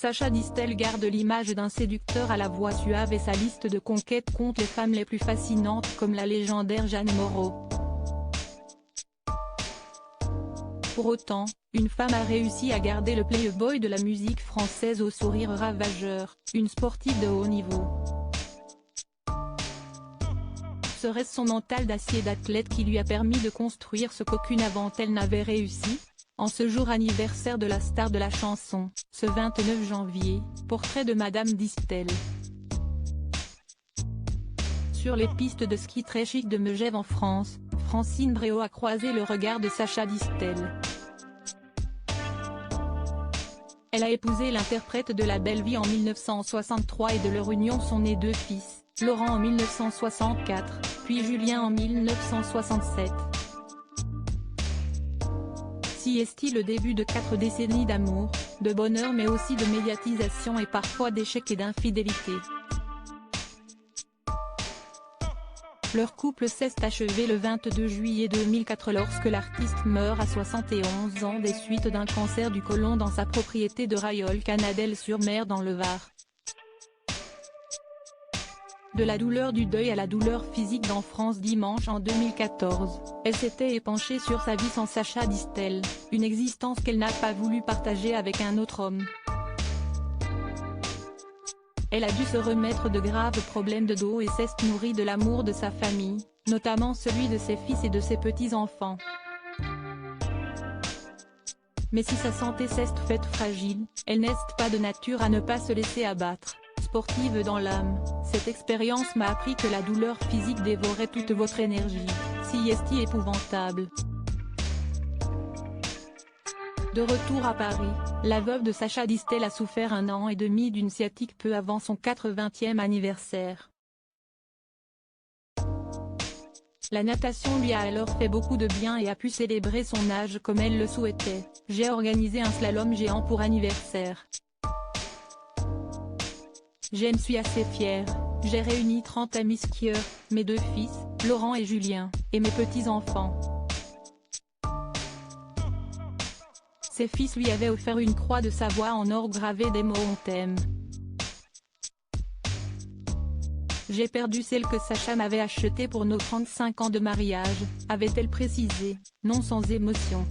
Sacha Distel garde l'image d'un séducteur à la voix suave et sa liste de conquêtes compte les femmes les plus fascinantes comme la légendaire Jeanne Moreau. Pour autant, une femme a réussi à garder le playboy de la musique française au sourire ravageur, une sportive de haut niveau. Serait-ce son mental d'acier d'athlète qui lui a permis de construire ce qu'aucune avant elle n'avait réussi? En ce jour anniversaire de la star de la chanson, ce 29 janvier, portrait de Madame Distel. Sur les pistes de ski très chic de Megève en France, Francine Bréau a croisé le regard de Sacha Distel. Elle a épousé l'interprète de La Belle Vie en 1963 et de leur union sont nés deux fils, Laurent en 1964, puis Julien en 1967. Si est-il le début de 4 décennies d'amour, de bonheur mais aussi de médiatisation et parfois d'échecs et d'infidélité. Leur couple s'est achevé le 22 juillet 2004 lorsque l'artiste meurt à 71 ans des suites d'un cancer du côlon dans sa propriété de Rayol-Canadelle-sur-Mer dans le Var. De la douleur du deuil à la douleur physique dans France dimanche en 2014, elle s'était épanchée sur sa vie sans Sacha Distel, une existence qu'elle n'a pas voulu partager avec un autre homme. Elle a dû se remettre de graves problèmes de dos et s'est nourrie de l'amour de sa famille, notamment celui de ses fils et de ses petits-enfants. Mais si sa santé s'est faite fragile, elle n'est pas de nature à ne pas se laisser abattre. Sportive dans l'âme, cette expérience m'a appris que la douleur physique dévorait toute votre énergie, si est épouvantable. De retour à Paris, la veuve de Sacha Distel a souffert 1 an et demi d'une sciatique peu avant son 80e anniversaire. La natation lui a alors fait beaucoup de bien et a pu célébrer son âge comme elle le souhaitait. J'ai organisé un slalom géant pour anniversaire. J'en suis assez fière, j'ai réuni 30 amis skieurs, mes 2 fils, Laurent et Julien, et mes petits-enfants. Ses fils lui avaient offert une croix de Savoie en or gravée des mots « On t'aime ». J'ai perdu celle que Sacha m'avait achetée pour nos 35 ans de mariage, avait-elle précisé, non sans émotion.